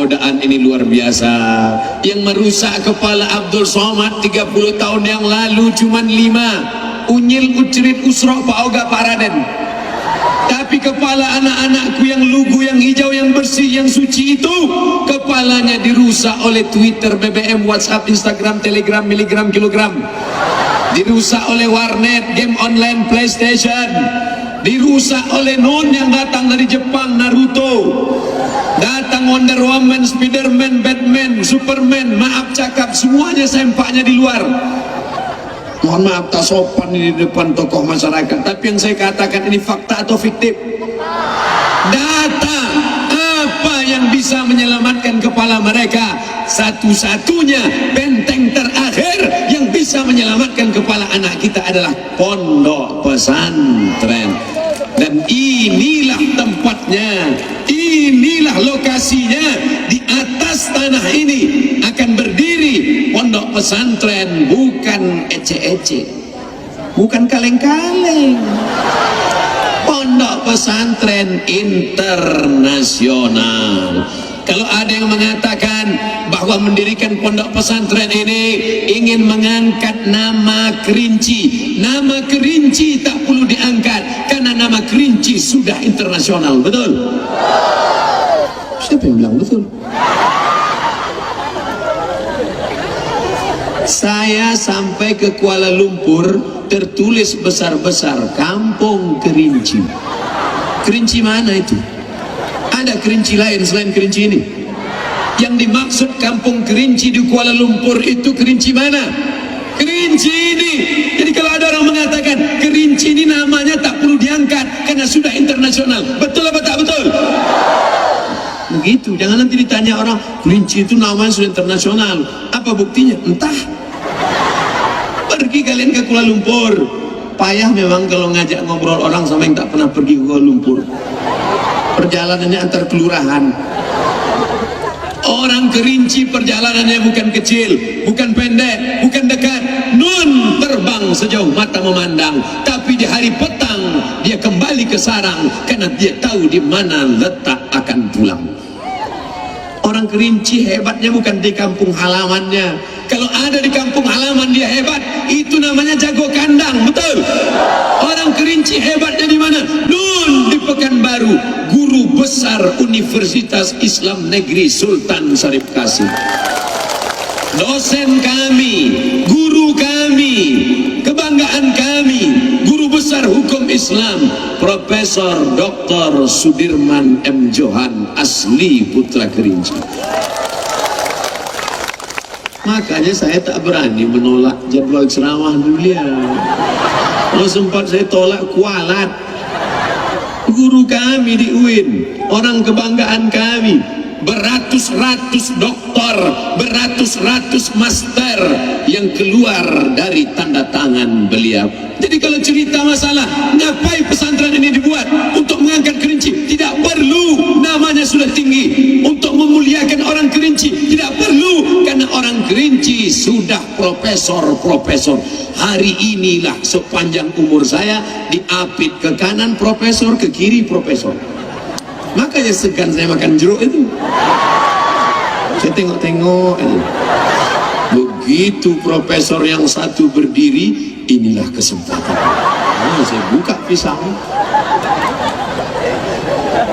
godaan ini luar biasa. Yang merusak kepala Abdul Somad 30 tahun yang lalu cuman 5. Unyil, ucerit, usrok, pak oga, pak raden. Tapi kepala anak-anakku yang lugu, yang hijau, yang bersih, yang suci itu, kepalanya dirusak oleh Twitter, BBM, WhatsApp, Instagram, Telegram, miligram, kilogram. Dirusak oleh warnet, game online, PlayStation. Dirusak oleh non yang datang dari Jepang, Naruto. Datang Wonder Woman, Spiderman, Batman, Superman. Maaf cakap, semuanya sempaknya di luar. Mohon maaf tak sopan ini di depan tokoh masyarakat, tapi yang saya katakan ini fakta atau fiktif? Data. Apa yang bisa menyelamatkan kepala mereka? Satu-satunya benteng terakhir yang bisa menyelamatkan kepala anak kita adalah pondok pesantren. Dan inilah tempatnya, inilah lokasinya. Di atas tanah ini akan berdiri pondok pesantren, bukan ece-ece, bukan kaleng-kaleng. Pondok pesantren internasional. Kalau ada yang mengatakan bahwa mendirikan pondok pesantren ini ingin mengangkat nama Kerinci, nama Kerinci tak perlu diangkat karena nama Kerinci sudah internasional. Betul? Siapa yang bilang betul? Saya sampai ke Kuala Lumpur, tertulis besar-besar Kampung Kerinci. Kerinci mana itu? Ada Kerinci lain selain Kerinci ini? Yang dimaksud Kampung Kerinci di Kuala Lumpur itu Kerinci mana? Kerinci ini. Jadi kalau ada orang mengatakan Kerinci ini namanya tak perlu diangkat karena sudah internasional, betul apa tak betul? Begitu. Jangan nanti ditanya orang Kerinci itu namanya sudah internasional, apa buktinya? Entah. Pergi kalian ke Kuala Lumpur. Payah memang kalau ngajak ngobrol orang sama yang tak pernah pergi ke Kuala Lumpur. Perjalanannya antar kelurahan. Orang Kerinci perjalanannya bukan kecil, bukan pendek, bukan dekat. Nun terbang sejauh mata memandang, tapi di hari petang dia kembali ke sarang karena dia tahu di mana letak akan pulang. Orang Kerinci hebatnya bukan di kampung halamannya. Kalau ada di kampung halaman dia hebat, itu namanya jago kandang, betul? Orang Kerinci hebatnya di mana? Nun di Pekanbaru, guru besar Universitas Islam Negeri Sultan Syarif Kasim. Dosen kami, guru kami, kebanggaan kami, guru besar hukum Islam, Profesor Dr. Sudirman M. Johan, asli putra Kerinci. Makanya saya tak berani menolak jadwal ceramah beliau. Kalau sempat saya tolak kualat. Guru kami di UIN, orang kebanggaan kami, beratus-ratus doktor, beratus-ratus master yang keluar dari tanda tangan beliau. Jadi kalau cerita masalah ngapain pesantren ini dibuat untuk mengangkat Kerinci, tidak perlu, namanya sudah tinggi. Untuk memuliakan orang Kerinci tidak perlu, karena orang Kerinci sudah profesor. Hari inilah sepanjang umur saya diapit ke kanan profesor, ke kiri profesor. Makanya segan saya makan jeruk itu. Saya tengok-tengok aja. Begitu profesor yang satu berdiri, inilah kesempatan. Saya buka pisang.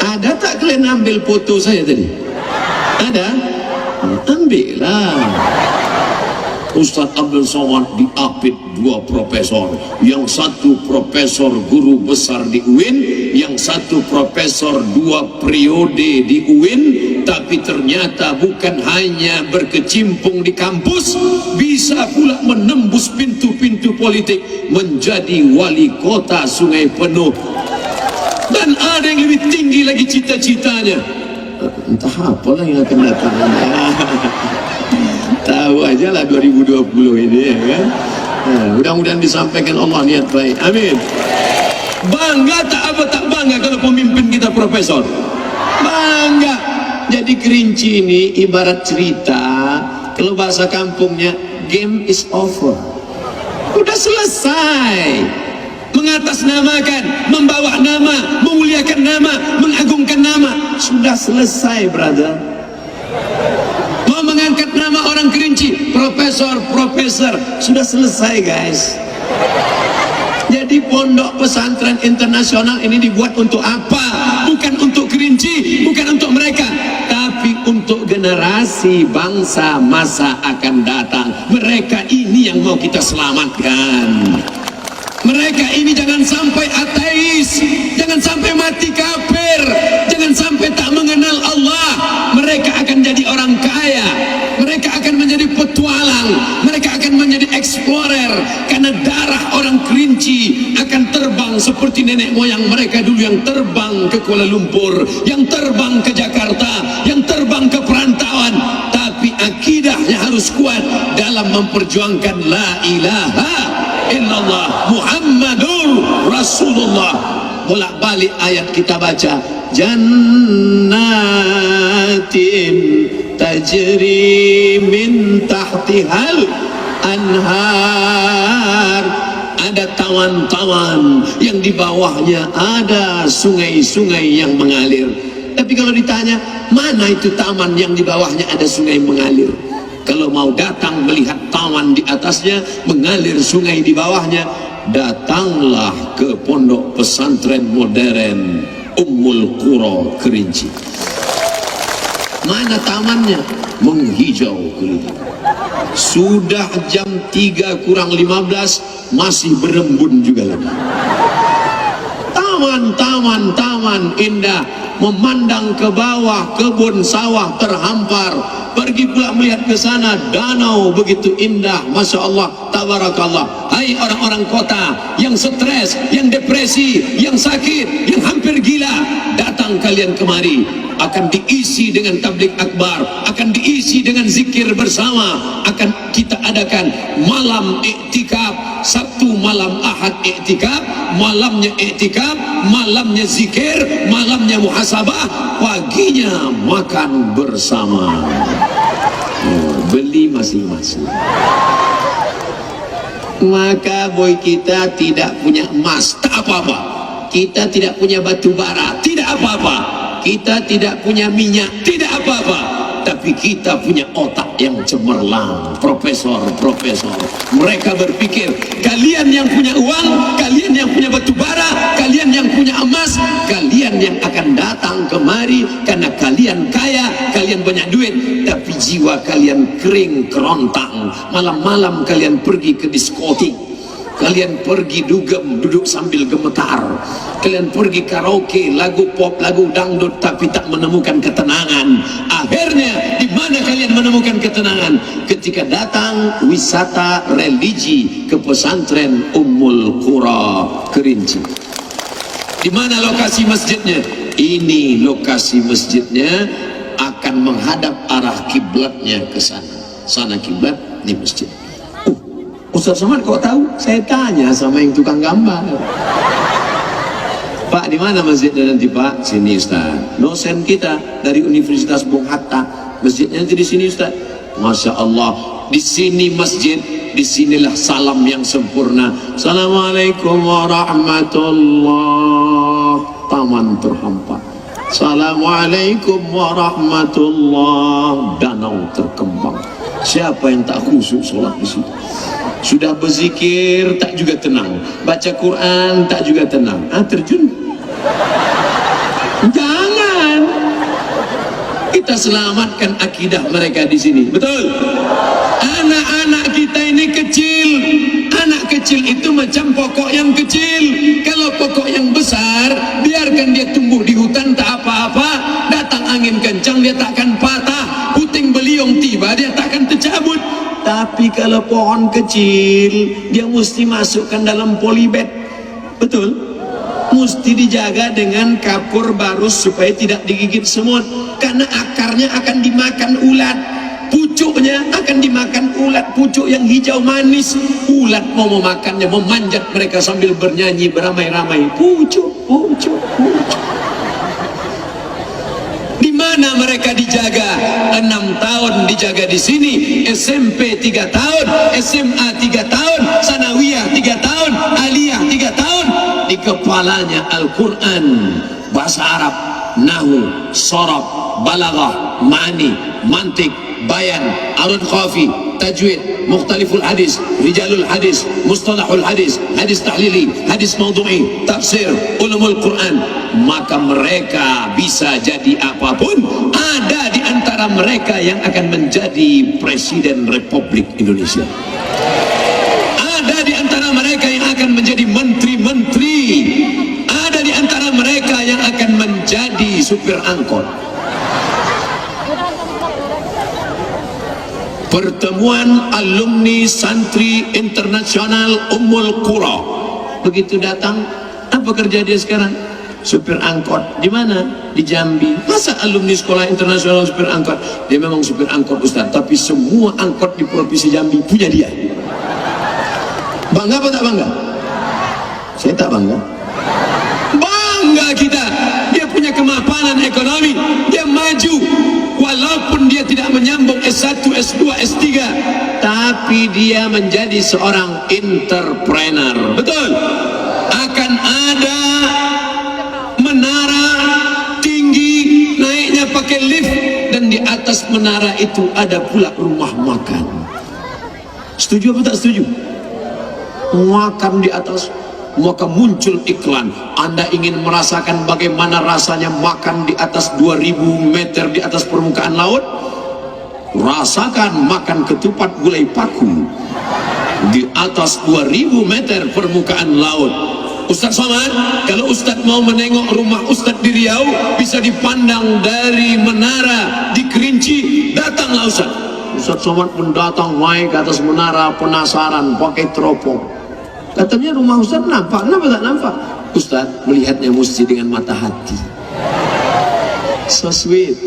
Ada tak kalian ambil foto saya tadi? Ada? Ambillah. Ustadz Abdul Somad diapit 2 profesor, yang satu profesor guru besar di UIN, yang satu profesor 2 periode di UIN, tapi ternyata bukan hanya berkecimpung di kampus, bisa pula menembus pintu-pintu politik menjadi wali kota Sungai Penuh. Dan ada yang lebih tinggi lagi cita-citanya, entah apalah yang akan datang. Tahu aja lah 2020 ini, ya kan? Nah, mudah-mudahan disampaikan Allah niat baik. Amin. Bangga tak apa tak bangga kalau pemimpin kita profesor? Bangga. Jadi Kerinci ini ibarat cerita, kalau bahasa kampungnya, game is over. Udah selesai. Mengatasnamakan, membawa nama, memuliakan nama, mengagungkan nama, sudah selesai, brother. angkat nama orang Kerinci, profesor, sudah selesai guys. Jadi pondok pesantren internasional ini dibuat untuk apa? Bukan untuk Kerinci, bukan untuk mereka, tapi untuk generasi bangsa masa akan datang. Mereka ini yang mau kita selamatkan. Mereka ini jangan sampai ateis, jangan sampai mati kafir, jangan sampai tak mengenal Allah. Mereka akan jadi orang kaya, mereka akan menjadi petualang, mereka akan menjadi explorer, karena darah orang Kerinci akan terbang seperti nenek moyang mereka dulu yang terbang ke Kuala Lumpur, yang terbang ke Jakarta, yang terbang ke perantauan. Tapi akidahnya harus kuat dalam memperjuangkan la ilaha illallah Muhammadur Rasulullah. Bolak-balik ayat kita baca, jannatin tajri min tahtihal anhar. Ada tawan-tawan yang di bawahnya ada sungai-sungai yang mengalir. Tapi kalau ditanya, mana itu taman yang di bawahnya ada sungai mengalir? Kalau mau datang melihat tawan di atasnya, mengalir sungai di bawahnya, datanglah ke pondok pesantren modern Ummul Qura Kerinci. Mana tamannya? Menghijau keliling. Sudah jam 3 kurang 15 masih berembun juga lagi. Taman indah, memandang ke bawah, kebun sawah terhampar. Pergi pula melihat ke sana, danau begitu indah, masya Allah, tabarakallah. Hai orang-orang kota yang stres, yang depresi, yang sakit, yang hampir gila, datang kalian kemari. Akan diisi dengan tabligh akbar, akan diisi dengan zikir bersama, akan kita adakan malam iktikaf. Sabtu malam Ahad iktikaf, malamnya iktikaf, malamnya zikir, malamnya muhasabah, paginya makan bersama. Beli masing-masing. Maka boy, kita tidak punya emas, tak apa-apa. Kita tidak punya batu bara, tidak apa-apa. Kita tidak punya minyak, tidak apa-apa. Tapi kita punya otak yang cemerlang. Profesor mereka berpikir, kalian yang punya uang, kalian yang punya batu bara, kalian yang punya emas, kalian yang akan datang kemari karena kalian kaya, kalian banyak duit, tapi jiwa kalian kering kerontang. Malam-malam kalian pergi ke diskotik, kalian pergi dugem, duduk sambil gemetar, kalian pergi karaoke, lagu pop, lagu dangdut, tapi tak menemukan ketenangan. Akhirnya di mana kalian menemukan ketenangan? Ketika datang wisata religi ke pesantren Ummul Qura Kerinci. Di mana lokasi masjidnya? Ini lokasi masjidnya, akan menghadap arah kiblatnya ke sana. Sana kiblat, ini masjid. Ustaz Somad kok tahu? Saya tanya sama yang tukang gambar. Pak, di mana masjidnya nanti Pak? Sini Ustaz. Dosen kita dari Universitas Bung Hatta, masjidnya nanti di sini Ustaz. Masya Allah, di sini masjid, disinilah salam yang sempurna. Assalamualaikum warahmatullah. Taman terhampar. Assalamualaikum warahmatullah. Danau terkembang. Siapa yang tak khusyuk sholat di situ? Sudah berzikir tak juga tenang, baca Quran tak juga tenang. Terjun. Jangan. Kita selamatkan akidah mereka di sini. Betul? Anak-anak kita ini kecil. Anak kecil itu macam pokok yang kecil. Kalau pokok yang besar, biarkan dia tumbuh di hutan tak apa-apa. Datang angin kencang dia takkan patah. Puting beliung tiba dia takkan tercabut. Tapi kalau pohon kecil, dia mesti masukkan dalam polybag. Betul? Mesti dijaga dengan kapur barus supaya tidak digigit semut. Karena akarnya akan dimakan ulat. Pucuknya akan dimakan ulat. Pucuk yang hijau manis. Ulat mau memakannya, memanjat mereka sambil bernyanyi beramai-ramai. Pucuk, pucuk, pucuk. Mana mereka dijaga? 6 tahun dijaga di sini, SMP 3 tahun, SMA 3 tahun, Sanawiyah 3 tahun, Aliyah 3 tahun. Di kepalanya Al-Quran, bahasa Arab, Nahu, Sorab, Balaghah, Ma'ani, Mantik, bayan, arud khafi, tajwid, mukhtaliful hadis, rijalul hadis, mustalahul hadis, hadis tahlili, hadis maudhu'i, tafsir, ulumul Quran, maka mereka bisa jadi apapun. Ada di antara mereka yang akan menjadi Presiden Republik Indonesia. Ada di antara mereka yang akan menjadi menteri-menteri. Ada di antara mereka yang akan menjadi supir angkot. Pertemuan alumni santri internasional Ummul Qura. Begitu datang, apa kerja dia sekarang? Supir angkot. Di mana? Di Jambi. Masa alumni sekolah internasional supir angkot? Dia memang supir angkot, Ustaz, tapi semua angkot di provinsi Jambi punya dia. Bangga apa tak bangga? Saya tak bangga. Bangga kita. Dia punya kemapanan ekonomi, dia maju. Walaupun dia tidak menyambung S1, S2, S3, tapi dia menjadi seorang entrepreneur. Betul? Akan ada menara tinggi, naiknya pakai lift, dan di atas menara itu ada pula rumah makan. Setuju apa tak setuju? Makan di atas, maka muncul iklan. Anda ingin merasakan bagaimana rasanya makan di atas 2000 meter di atas permukaan laut? Rasakan makan ketupat gulai paku di atas 2000 meter permukaan laut. Ustaz Somad, kalau Ustaz mau menengok rumah Ustaz di Riau, bisa dipandang dari menara di Kerinci, datanglah Ustaz. Ustaz Somad pun datang naik ke atas menara, penasaran, pakai teropong. Katanya rumah Ustaz nampak, kenapa tak nampak? Ustaz melihatnya mesti dengan mata hati. So sweet.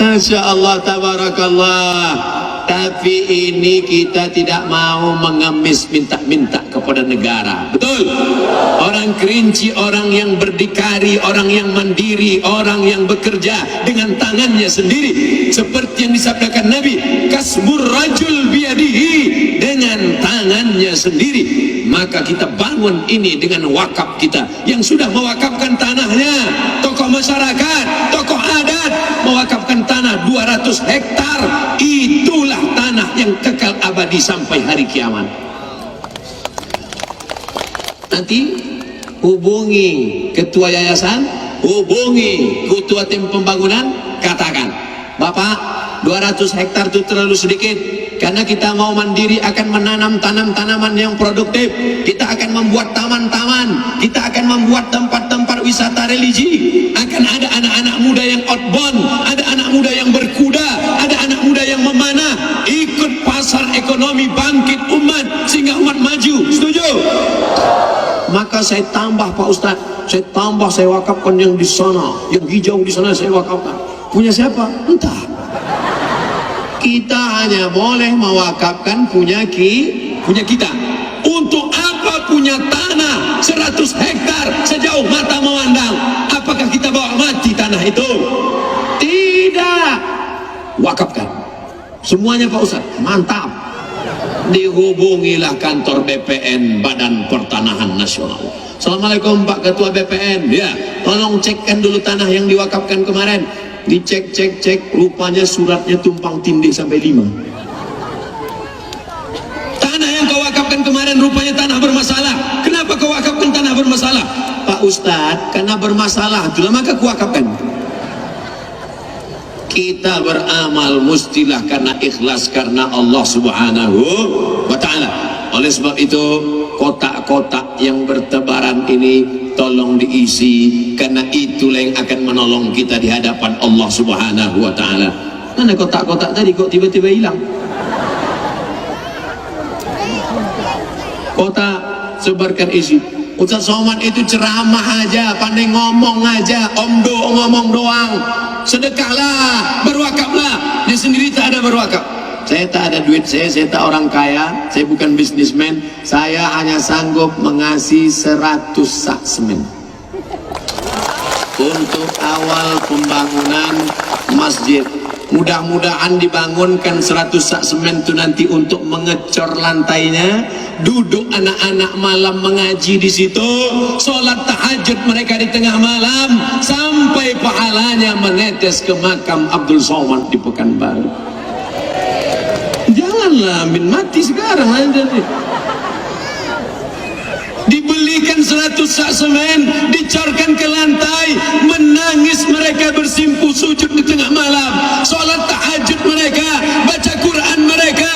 Masya Allah, tabarakallah. Tapi ini kita tidak mau mengemis minta-minta kepada negara. Betul? Orang Kerinci, orang yang berdikari, orang yang mandiri, orang yang bekerja dengan tangannya sendiri. Seperti yang disabdakan Nabi, kasbur rajul biyadihi, dengan tangannya sendiri. Maka kita bangun ini dengan wakaf kita yang sudah mewakafkan tanahnya. Tokoh masyarakat, tokoh adat mewakafkan tanah 200 hektar. Itulah tanah yang kekal abadi sampai hari kiamat. Nanti hubungi ketua yayasan, hubungi ketua tim pembangunan, katakan, Bapak, 200 hektar itu terlalu sedikit, karena kita mau mandiri akan menanam tanaman yang produktif. Kita akan membuat taman-taman, kita akan membuat tempat-tempat wisata religi. Akan ada anak-anak muda yang outbound, ada anak muda yang berkuda, ada anak muda yang memanah, ikut pasar ekonomi, bangkit umat sehingga umat maju. Setuju? Maka saya tambah, Pak Ustadz, saya tambah, saya wakafkan yang di sana, yang hijau di sana saya wakafkan. Punya siapa? Entah. Kita hanya boleh mewakafkan punya kita. Untuk apa punya tanah 100 hektar sejauh mata memandang? Apakah kita bawa mati tanah itu? Tidak. Wakafkan semuanya, Pak Ustaz. Mantap. Dihubungilah kantor BPN, Badan Pertanahan Nasional. Assalamualaikum Pak Ketua BPN. Ya, tolong cekkan dulu tanah yang diwakafkan kemarin. Dicek, rupanya suratnya tumpang tindih sampai 5. Tanah yang kau wakafkan kemarin rupanya tanah bermasalah. Kenapa kau wakafkan tanah bermasalah? Pak Ustadz, karena bermasalah itulah maka ku wakafkan. Kita beramal mustilah karena ikhlas, karena Allah Subhanahu wa ta'ala. Oleh sebab itu, kotak-kotak yang bertebaran ini tolong diisi, karena itulah yang akan menolong kita di hadapan Allah Subhanahu wa ta'ala. Mana kotak-kotak tadi kok tiba-tiba hilang? Kotak, sebarkan isi. Ustaz Somad itu ceramah aja, pandai ngomong aja, omdo ngomong doang. Sedekahlah, berwakaflah. Dia sendiri tak ada berwakaf. Saya tak ada duit, saya tak orang kaya, saya bukan bisnismen. Saya hanya sanggup mengasih 100 sak semen untuk awal pembangunan masjid. Mudah-mudahan dibangunkan 100 sak semen itu nanti untuk mengecor lantainya, duduk anak-anak malam mengaji di situ, sholat tahajud mereka di tengah malam, sampai pahalanya menetes ke makam Abdul Somad di Pekanbaru. Janganlah amin mati sekarang aja nih. Dibelikan 100 sak semen, dicorkan ke lantai, menangis mereka bersimpuh sujud di tengah malam, sholat tahajud mereka, baca Quran mereka.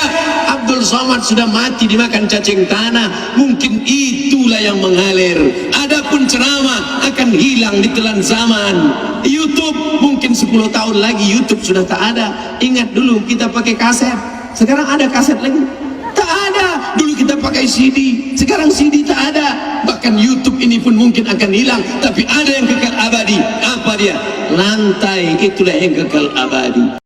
Abdul Somad sudah mati dimakan cacing tanah, mungkin itulah yang mengalir. Adapun ceramah akan hilang di telan zaman. YouTube mungkin 10 tahun lagi YouTube sudah tak ada. Ingat dulu kita pakai kaset, sekarang ada kaset lagi? Tak ada. Dulu kita pakai CD, sekarang CD tak ada. Bahkan YouTube ini pun mungkin akan hilang, tapi ada yang kekal abadi. Apa dia? Lantai, itulah yang kekal abadi.